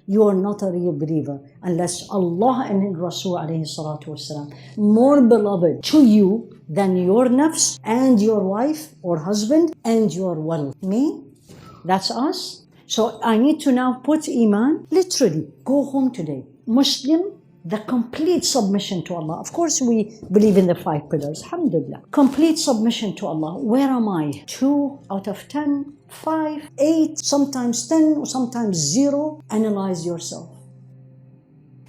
you are not a real believer unless Allah and His Rasul alayhi salatu wasalam more beloved to you than your nafs and your wife or husband and your wealth. Me? That's us. So I need to now put Iman, literally, go home today. Muslim, the complete submission to Allah. Of course, we believe in the 5 pillars. Alhamdulillah. Complete submission to Allah. Where am I? 2 out of 10, 5, 8, sometimes 10, sometimes 0. Analyze yourself.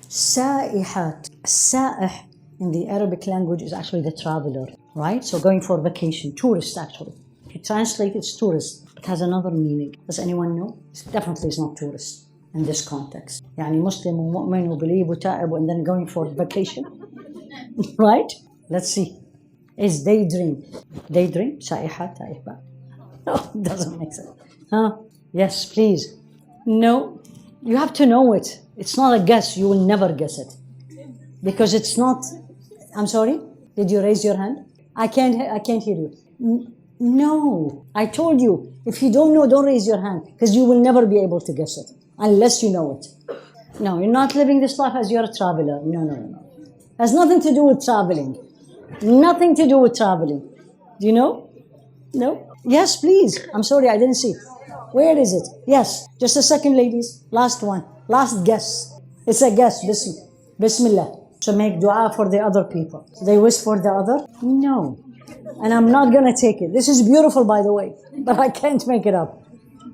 Sa'ihat. Sa'ih in the Arabic language is actually the traveler, right? So going for vacation, tourist actually. If you translate it's tourist, it has another meaning. Does anyone know? Definitely it's not tourist in this context. يعني Muslim ومؤمن وبليب وتائب and then going for vacation. Right? Let's see. Is daydream. Daydream? سائحة تائبة. No, it doesn't make sense. Huh? Yes, please. No. You have to know it. It's not a guess. You will never guess it. Because it's not... I'm sorry? Did you raise your hand? I can't hear you. No. I told you, if you don't know, don't raise your hand. Because you will never be able to guess it. Unless you know it. No, you're not living this life as you're a traveler. No. Has nothing to do with traveling. Nothing to do with traveling. Do you know? No? Yes, please. I'm sorry, I didn't see. Where is it? Yes. Just a second, ladies. Last one. Last guess. It's a guess. Bismillah. To make dua for the other people. They wish for the other? No. And I'm not going to take it. This is beautiful, by the way. But I can't make it up.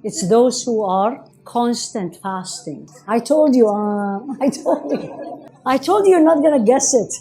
It's those who are constant fasting. I told you you're not going to guess it.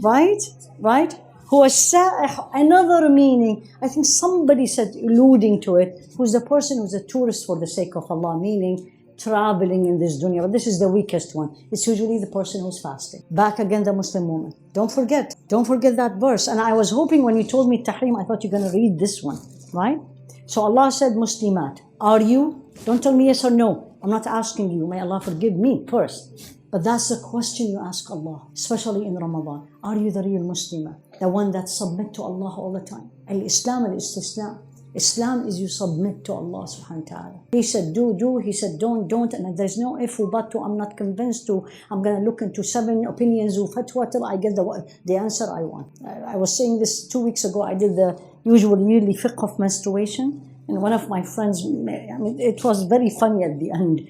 Right? Who is sa'ih, another meaning. I think somebody said, alluding to it, who's the person who's a tourist for the sake of Allah, meaning traveling in this dunya. But this is the weakest one. It's usually the person who's fasting. Back again, the Muslim woman. Don't forget that verse. And I was hoping when you told me tahrim, I thought you're going to read this one, right? So Allah said, Muslimat, are you? Don't tell me yes or no. I'm not asking you. May Allah forgive me first. But that's the question you ask Allah, especially in Ramadan. Are you the real Muslimah? The one that submit to Allah all the time. Al-Islam, al-Istislam. Islam is you submit to Allah subhanahu wa ta'ala. He said do, he said don't, and there's no if or but to, I'm not convinced to, I'm going to look into 7 opinions of fatwa till I get the answer I want. I was saying this 2 weeks ago, I did the usual yearly fiqh of menstruation, and one of my friends, it was very funny at the end,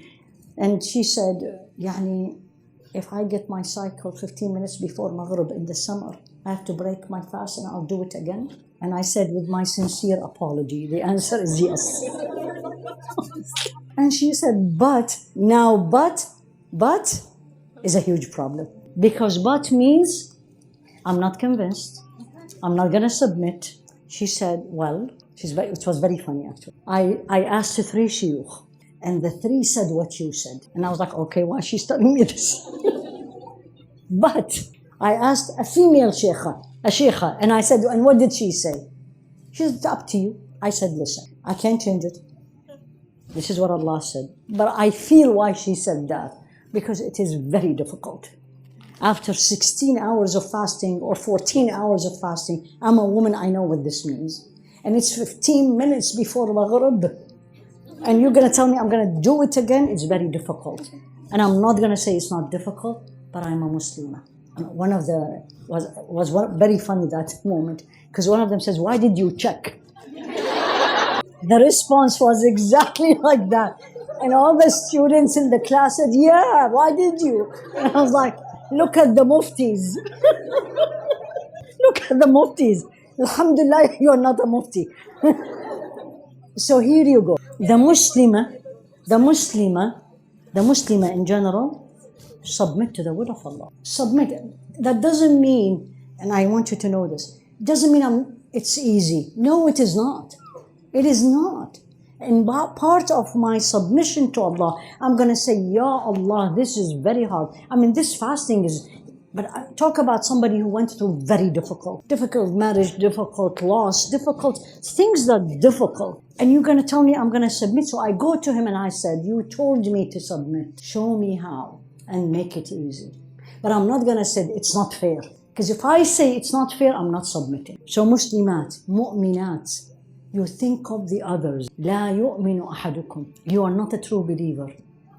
and she said, Yani, if I get my cycle 15 minutes before Maghrib in the summer, I have to break my fast and I'll do it again? And I said, with my sincere apology, the answer is yes. And she said, but is a huge problem. Because but means, I'm not convinced, I'm not going to submit. She said, well, it was very funny actually. I asked 3 shuyukh, and the 3 said what you said. And I was like, okay, why is she telling me this? But I asked a female sheikha, and I said, and what did she say? She said, up to you. I said, listen, I can't change it. This is what Allah said. But I feel why she said that, because it is very difficult. After 16 hours of fasting or 14 hours of fasting, I'm a woman, I know what this means. And it's 15 minutes before Maghrib. And you're going to tell me I'm going to do it again? It's very difficult. And I'm not going to say it's not difficult, but I'm a Muslimah. One of the was very funny that moment, because one of them says, why did you check? The response was exactly like that. And all the students in the class said, yeah, why did you? And I was like, look at the muftis. Look at the muftis. Alhamdulillah, you're not a mufti. So here you go. The Muslimah in general, submit to the will of Allah. Submit. That doesn't mean, and I want you to know this, it doesn't mean it's easy. No, it is not. It is not. And part of my submission to Allah, I'm going to say, Ya Allah, this is very hard. I mean, this fasting is, but I talk about somebody who went through very difficult marriage, difficult loss, difficult things that are difficult. And you're going to tell me I'm going to submit. So I go to him and I said, you told me to submit. Show me how and make it easy. But I'm not going to say it's not fair. Because if I say it's not fair, I'm not submitting. So Muslimat, Mu'minat, you think of the others. لا يؤمن أحدكم. You are not a true believer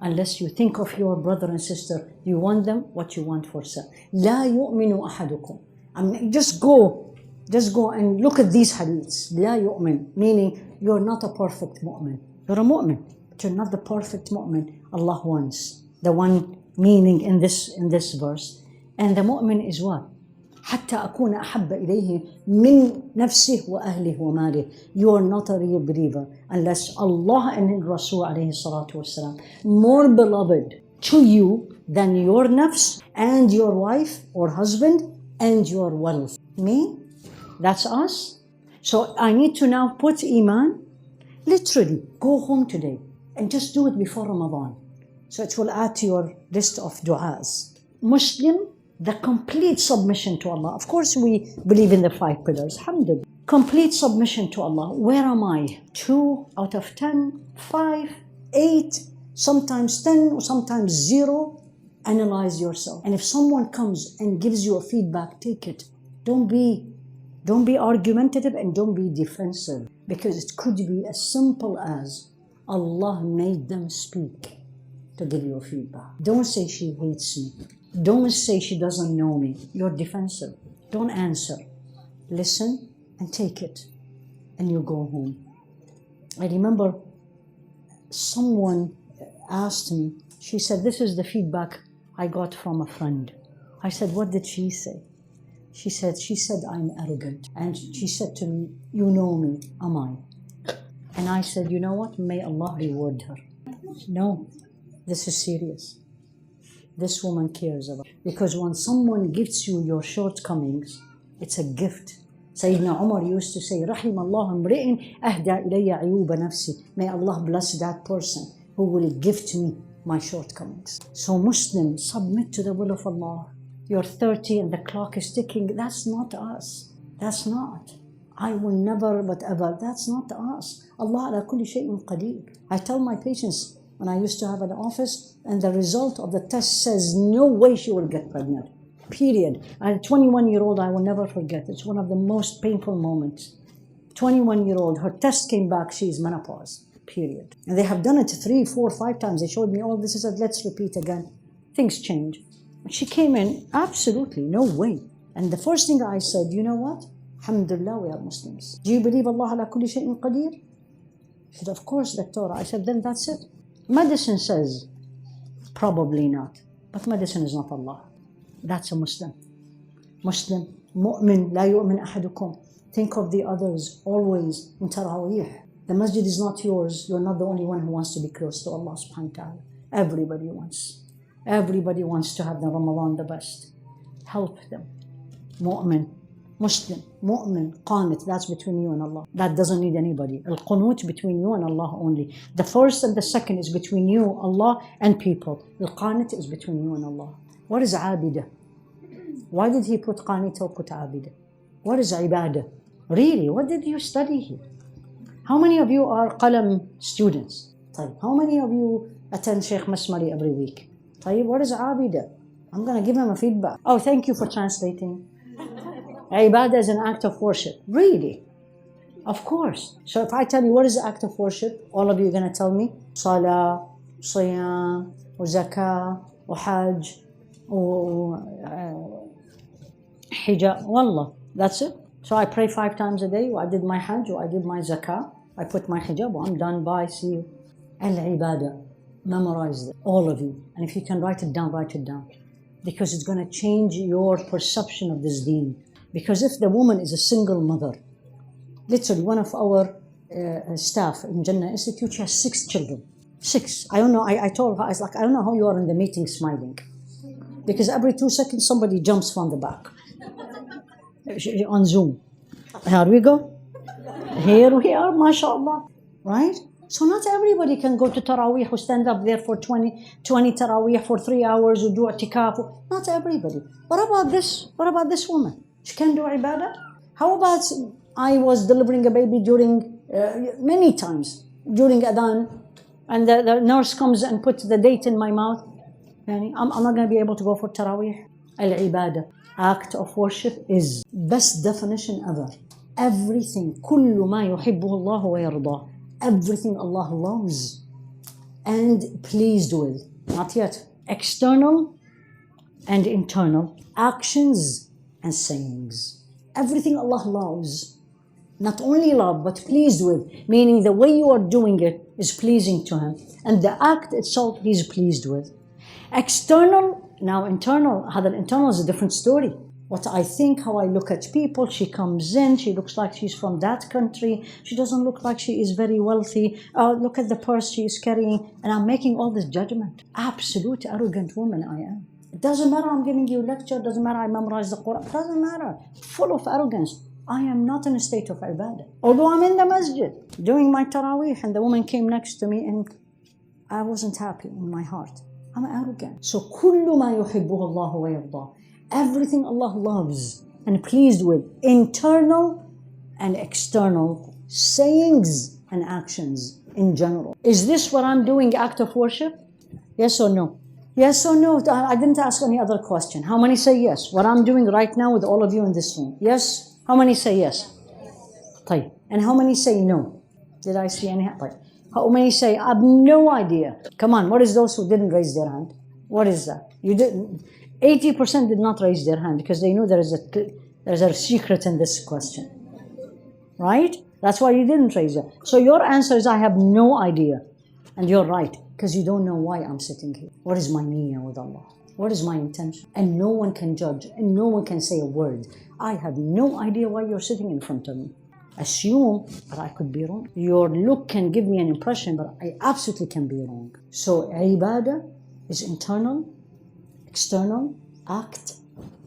unless you think of your brother and sister, you want them what you want for self. لا يؤمن أحدكم. I mean, just go and look at these hadiths. لا يؤمن, meaning you're not a perfect mu'min. You're a mu'min, but you're not the perfect mu'min Allah wants. The one meaning in this verse. And the mu'min is what? حتى أكون أحب إليه من نفسه وأهله وماله. You are not a real believer unless Allah and His Rasul عليه الصلاة والسلام more beloved to you than your nafs and your wife or husband and your wealth. Me? That's us. So I need to now put iman. Literally, go home today and just do it before Ramadan. So it will add to your list of du'as. Muslim, the complete submission to Allah. Of course, we believe in the 5 pillars. Alhamdulillah. Complete submission to Allah. Where am I? 2 out of 10, 5, 8, sometimes 10, sometimes 0. Analyze yourself. And if someone comes and gives you a feedback, take it. Don't be argumentative and don't be defensive. Because it could be as simple as Allah made them speak to give you a feedback. Don't say she hates me. Don't say she doesn't know me. You're defensive. Don't answer. Listen and take it. And you go home. I remember someone asked me, she said, this is the feedback I got from a friend. I said, what did she say? She said, I'm arrogant. And she said to me, you know me, am I? And I said, you know what? May Allah reward her. No, this is serious. This woman cares about it. Because when someone gives you your shortcomings, it's a gift. Sayyidina Umar used to say, Rahim Allah amri'in ahda ilayya ayuba nafsi. May Allah bless that person who will gift me my shortcomings. So Muslims, submit to the will of Allah. You're 30 and the clock is ticking. That's not us. That's not. I will never, but ever. That's not us. Allah ala kulli shay'in qadir. I tell my patients, when I used to have an office, and the result of the test says no way she will get pregnant. Period. A 21-year-old, I will never forget. It's one of the most painful moments. 21-year-old, her test came back, she's menopause. Period. And they have done it 3, 4, 5 times. They showed me all this. I said, let's repeat again. Things change. She came in, absolutely, no way. And the first thing I said, you know what? Alhamdulillah, we are Muslims. Do you believe Allah ala kulli shay'in qadir? She said, of course, Doctor. I said, then that's it. Medicine says, probably not. But medicine is not Allah. That's a Muslim. Muslim, mu'min, la yu'min ahadukum. Think of the others always in Taraweeh. The masjid is not yours. You're not the only one who wants to be close to Allah subhanahu wa ta'ala. Everybody wants. Everybody wants to have the Ramadan the best. Help them. Mu'min, Muslim, mu'min, qanit, that's between you and Allah. That doesn't need anybody. Al-qunut between you and Allah only. The first and the second is between you, Allah, and people. Al-qanit is between you and Allah. What is abida? Why did he put qanit or put abida? What is ibadah? Really, what did you study here? How many of you are qalam students? How many of you attend Sheikh Masmari every week? What is abida? I'm going to give him a feedback. Oh, thank you for translating. Ibadah is an act of worship. Really? Of course. So if I tell you what is the act of worship, all of you are going to tell me Salah, Siyam, Zakah, Hajj, Hijab. Wallah, that's it. So I pray 5 times a day. I did my Hajj, I did my Zakah. I put my hijab, I'm done, bye, see you. Al-Ibadah. Memorize it, all of you. And if you can write it down, write it down. Because it's going to change your perception of this deen. Because if the woman is a single mother, literally one of our staff in Jannah Institute, she has 6 children. 6. I don't know, I told her, I was like, I don't know how you are in the meeting smiling. Because every 2 seconds somebody jumps from the back. On Zoom. Here we go. Here we are, mashallah. Right? So not everybody can go to Taraweeh or stand up there for 20 Taraweeh for 3 hours or do i'tikaf. Not everybody. What about this? What about this woman? She can do ibadah? How about I was delivering a baby during, many times, during Adhan, and the nurse comes and puts the date in my mouth. I'm not going to be able to go for Taraweeh. Al-ibadah, act of worship, is best definition ever. Everything, كل ما يحبه الله ويرضاه. Everything Allah loves and pleased with. Not yet. External and internal actions and sayings. Everything Allah loves. Not only love, but pleased with. Meaning the way you are doing it is pleasing to Him. And the act itself He's pleased with. External, now internal. هذا internal is a different story. What I think, how I look at people, she comes in, she looks like she's from that country, she doesn't look like she is very wealthy, look at the purse she is carrying, and I'm making all this judgment. Absolute arrogant woman I am. It doesn't matter I'm giving you a lecture, doesn't matter I memorize the Qur'an, doesn't matter. Full of arrogance. I am not in a state of ibadah. Although I'm in the masjid doing my tarawih, and the woman came next to me and I wasn't happy in my heart. I'm arrogant. So كل ما يحبه الله ويرضاه. Everything Allah loves and pleased with, internal and external sayings and actions in general. Is this what I'm doing, act of worship? Yes or no? Yes or no? I didn't ask any other question. How many say yes? What I'm doing right now with all of you in this room. Yes? How many say yes? طيب. And how many say no? Did I see any? طيب. How many say, I have no idea? Come on, what is those who didn't raise their hand? What is that? You didn't. 80% did not raise their hand because they knew there is a secret in this question. Right? That's why you didn't raise it. So your answer is, I have no idea. And you're right, because you don't know why I'm sitting here. What is my niyyah with Allah? What is my intention? And no one can judge, and no one can say a word. I have no idea why you're sitting in front of me. Assume, but I could be wrong. Your look can give me an impression, but I absolutely can be wrong. So ibadah is internal, external, act,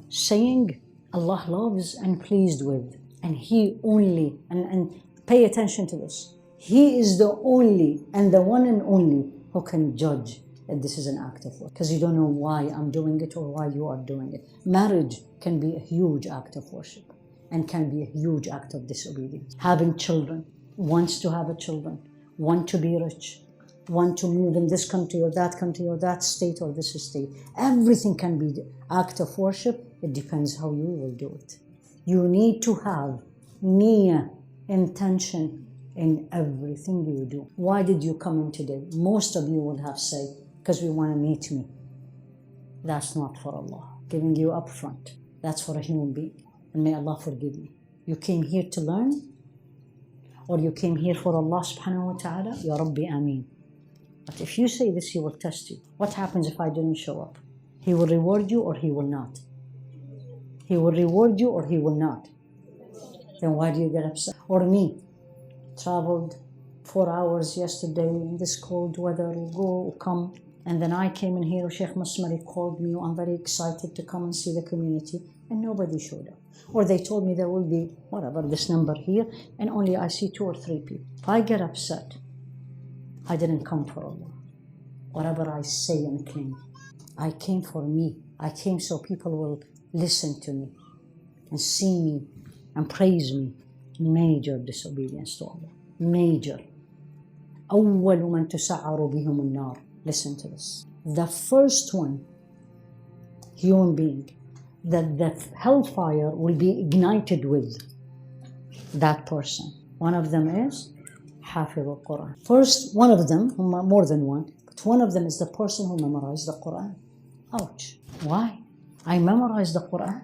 saying Allah loves and pleased with. And He only, and pay attention to this, He is the only and the one and only who can judge that this is an act of worship. Because you don't know why I'm doing it or why you are doing it. Marriage can be a huge act of worship and can be a huge act of disobedience. Having children, wants to have a children, want to be rich, want to move in this country or that state or this state. Everything can be the act of worship. It depends how you will do it. You need to have niyyah, intention in everything you do. Why did you come in today? Most of you will have said, because we want to meet me. That's not for Allah. Giving you up front. That's for a human being. And may Allah forgive me. You came here to learn? Or you came here for Allah subhanahu wa ta'ala? Ya Rabbi Ameen. But if you say this, He will test you. What happens if I didn't show up? He will reward you or He will not. He will reward you or He will not. Then why do you get upset? Or me, traveled 4 hours yesterday in this cold weather, come. And then I came in here, Sheikh Masmari called me, I'm very excited to come and see the community, and nobody showed up. Or they told me there will be, whatever, this number here, and only I see 2 or 3 people. If I get upset, I didn't come for Allah. Whatever I say and claim, I came for me. I came so people will listen to me and see me and praise me. Major disobedience to Allah. Major. أول من تسعر بهم النار. Listen to this. The first one, human being, that the hellfire will be ignited with, that person. One of them is Haifaa Quran. First, one of them, more than one, but one of them is the person who memorized the Qur'an. Ouch. Why? I memorized the Qur'an.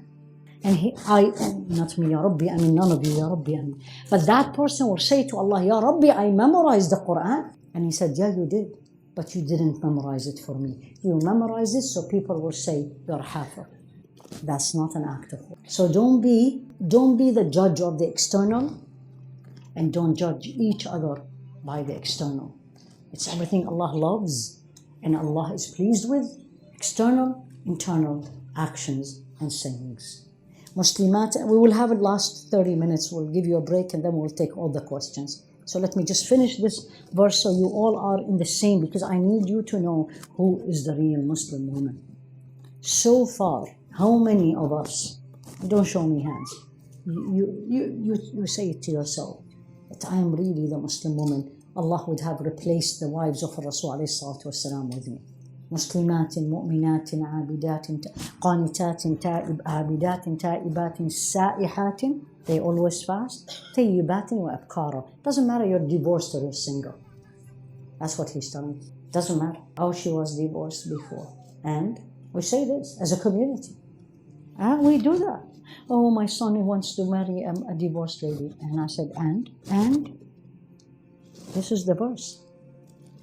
And not me, Ya Rabbi, I mean none of you, Ya Rabbi, I mean. But that person will say to Allah, Ya Rabbi, I memorized the Qur'an. And He said, yeah, you did. But you didn't memorize it for me. You memorized it so people will say, you're Haifaa. That's not an act of work. So don't be the judge of the external, and don't judge each other by the external. It's everything Allah loves and Allah is pleased with, external, internal actions and sayings. Muslimat, we will have the last 30 minutes, we'll give you a break and then we'll take all the questions. So let me just finish this verse so you all are in the same, because I need you to know who is the real Muslim woman. So far, how many of us, don't show me hands, you say it to yourself, that I am really the Muslim woman. Allah would have replaced the wives of Rasul alayhi salatu wasalam with me. مسلمات مؤمنات عابدات قانتات عابدات تائبات سائحات. They always fast. طيبات وأبكارا. Doesn't matter you're divorced or you're single. That's what He's telling. Doesn't matter. Oh, she was divorced before. And we say this as a community. And we do that. Oh, my son wants to marry a divorced lady. And I said, and this is the verse.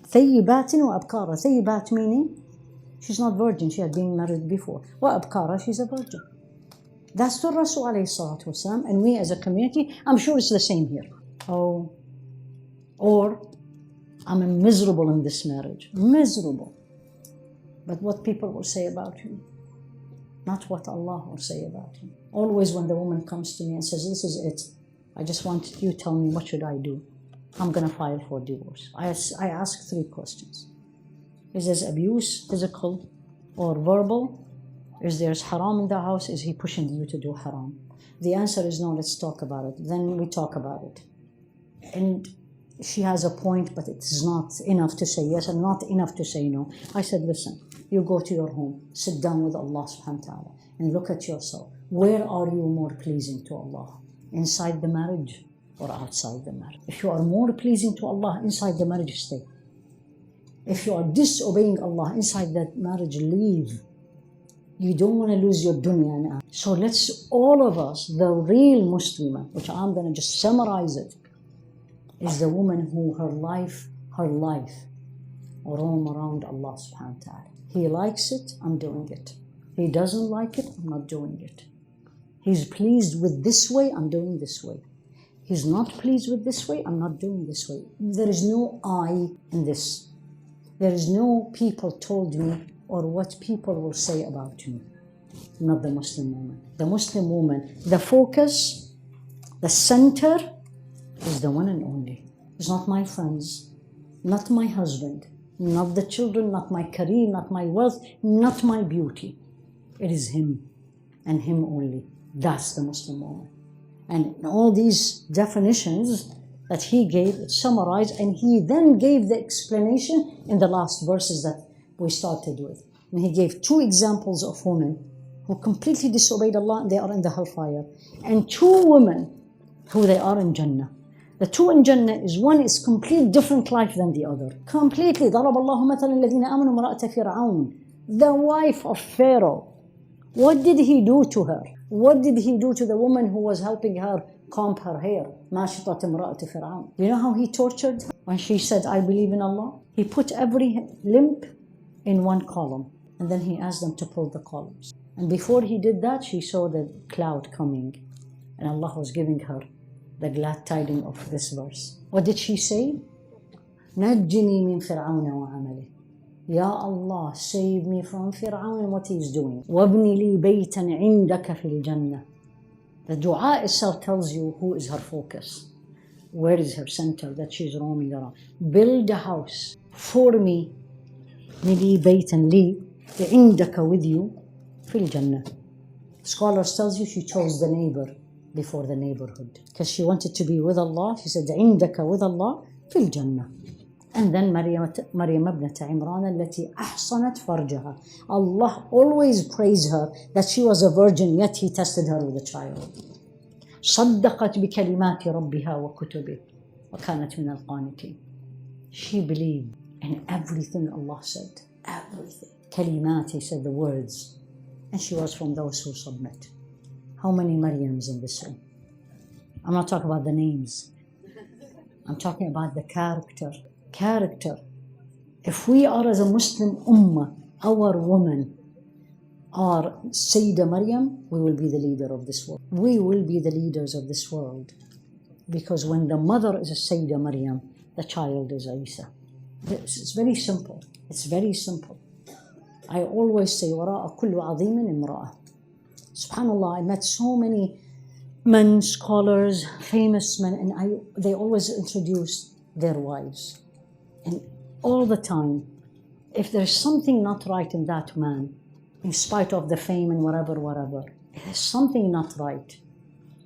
ثيبات وأبكارا. ثيبات meaning she's not virgin, she had been married before. وأبكارا, she's a virgin. That's the Rasul alayhi salatu wasalam, and we as a community, I'm sure it's the same here. Oh, or I'm miserable in this marriage. Miserable. But what people will say about you, not what Allah will say about you. Always when the woman comes to me and says, this is it, I just want you to tell me what should I do. I'm going to file for divorce. I ask 3 questions. Is there abuse, physical or verbal? Is there haram in the house? Is he pushing you to do haram? The answer is no, let's talk about it. Then we talk about it. And she has a point, but it's not enough to say yes and not enough to say no. I said, listen, you go to your home, sit down with Allah subhanahu wa ta'ala and look at yourself. Where are you more pleasing to Allah? Inside the marriage or outside the marriage? If you are more pleasing to Allah inside the marriage, stay. If you are disobeying Allah inside that marriage, leave. You don't want to lose your dunya now. So let's, all of us, the real Muslimah, which I'm going to just summarize it, is the woman who her life roam around Allah subhanahu wa ta'ala. He likes it, I'm doing it. He doesn't like it, I'm not doing it. He's pleased with this way, I'm doing this way. He's not pleased with this way, I'm not doing this way. There is no I in this. There is no people told me or what people will say about me. Not the Muslim woman. The Muslim woman, the focus, the center is the one and only. It's not my friends, not my husband, not the children, not my career, not my wealth, not my beauty. It is him and him only. That's the Muslim woman. And in all these definitions that he gave, it summarized, and he then gave the explanation in the last verses that we started with. And he gave 2 examples of women who completely disobeyed Allah and they are in the hellfire, and 2 women who they are in Jannah. The 2 in Jannah is one is completely different life than the other. Completely. ضرب الله مثلا الذين آمنوا امرأة فرعون. The wife of Pharaoh. What did he do to her? What did he do to the woman who was helping her comb her hair? ماشطة امرأة فرعون. You know how he tortured her? When she said, I believe in Allah, he put every limb in one column. And then he asked them to pull the columns. And before he did that, she saw the cloud coming. And Allah was giving her the glad tidings of this verse. What did she say? نجني من فرعون وعمله. Ya Allah, save me from Fir'aun and what he is doing. وَابْنِ لِي بَيْتًا عِنْدَكَ فِي الْجَنَّةِ. The dua itself tells you who is her focus. Where is her center that she's roaming around. Build a house for me. لِي بَيْتًا لِي عِنْدَكَ with you في الجنة. Scholars tells you she chose the neighbor before the neighborhood. Because she wanted to be with Allah. She said, عِنْدَكَ with Allah في الجنة. And then Maryam ابنة عمران التي أحصنت فرجها. Allah always praised her that she was a virgin, yet He tested her with a child. صدقت بكلمات ربها وكتبه وكانت من القانتين. She believed in everything Allah said. Everything. Kalimat, He said the words. And she was from those who submit. How many Maryams in this room? I'm not talking about the names. I'm talking about the character. If we are as a Muslim ummah, our women are Sayyidah Maryam, we will be the leader of this world. We will be the leaders of this world. Because when the mother is a Sayyidah Maryam, the child is Isa. It's very simple. It's very simple. I always say, وَرَاءَ كُلُّ عَظِيمٍ امْرَأَةٍ. SubhanAllah, I met so many men, scholars, famous men, and they always introduce their wives. And all the time, if there's something not right in that man, in spite of the fame and whatever, there's something not right.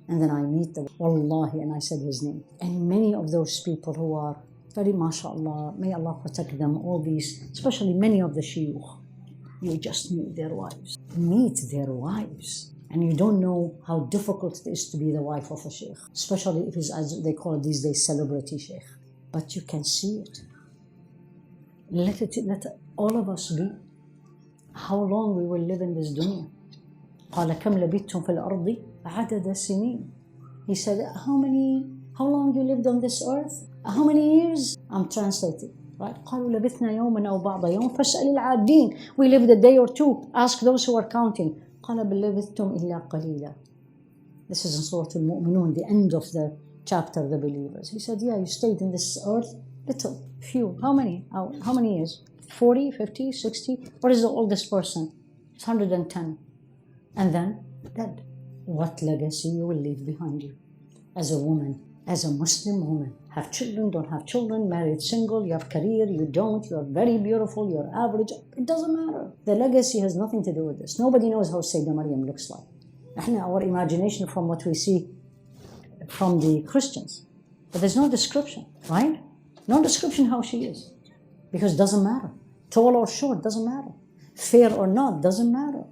And then I meet them, wallahi, and I said his name. And many of those people who are very, mashallah, may Allah protect them, all these, especially many of the shuyukh, you just meet their wives. Meet their wives. And you don't know how difficult it is to be the wife of a sheikh, especially if it's, as they call it these days, celebrity sheikh. But you can see it. let all of us be. How long we will live in this dunya? قال كم لبثتم في الأرض عدد السنين. He said, how long you lived on this earth? How many years? I'm translating. Right? قالوا لبثنا يوما أو بعض يوم فاسأل العادين. We lived a day or two. Ask those who are counting. قال بل لبثتم إلا قليلا. This is in Surah Al-Mu'minun, the end of the chapter, the believers. He said, yeah, you stayed in this earth little, few. How many? How many years? 40, 50, 60? What is the oldest person? It's 110. And then dead. What legacy you will leave behind you as a woman, as a Muslim woman? Have children, don't have children, married, single, you have career, you don't, you're very beautiful, you're average. It doesn't matter. The legacy has nothing to do with this. Nobody knows how Sayyidina Maryam looks like. Our imagination from what we see from the Christians. But there's no description, right? No description how she is. Because it doesn't matter. Tall or short, doesn't matter. Fair or not, doesn't matter.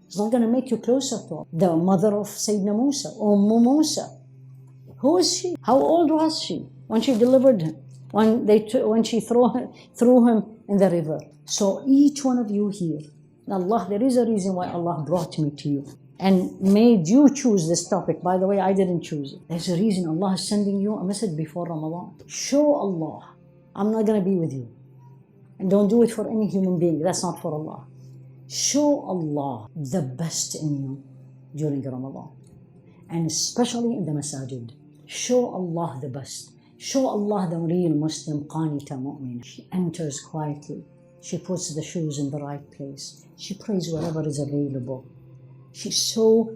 It's not going to make you closer to her. The mother of Sayyidina Musa, Musa. Who is she? How old was she when she delivered him? When she threw him in the river. So each one of you here, Allah, there is a reason why Allah brought me to you and made you choose this topic. By the way, I didn't choose it. There's a reason Allah is sending you a message before Ramadan. Show Allah, I'm not going to be with you. And don't do it for any human being. That's not for Allah. Show Allah the best in you during Ramadan. And especially in the masajid. Show Allah the best. Show Allah the real Muslim, qanita mu'min. She enters quietly. She puts the shoes in the right place. She prays wherever is available. She's so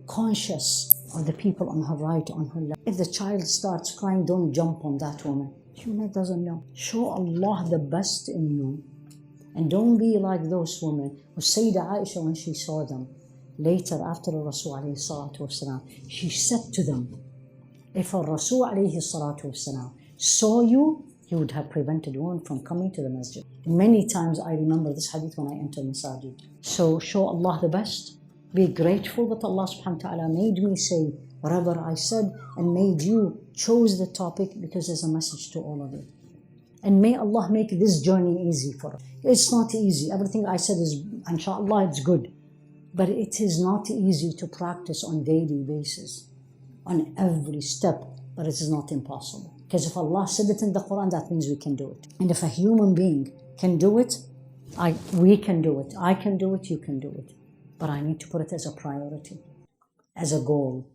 conscious of the people on her right, on her left. If the child starts crying, don't jump on that woman. She doesn't know. Show Allah the best in you. And don't be like those women. Sayyidah Aisha, when she saw them, later after Rasul alayhi salatu wasalam, she said to them, if Rasul alayhi salatu wasalam saw you, he would have prevented one from coming to the masjid. Many times I remember this hadith when I enter masajid. So show Allah the best. Be grateful that Allah subhanahu wa ta'ala made me say whatever I said and made you chose the topic because there's a message to all of you. And may Allah make this journey easy for us. It's not easy. Everything I said is, inshallah, it's good. But it is not easy to practice on daily basis, on every step, but it is not impossible. Because if Allah said it in the Qur'an, that means we can do it. And if a human being can do it, we can do it. I can do it, you can do it. But I need to put it as a priority, as a goal.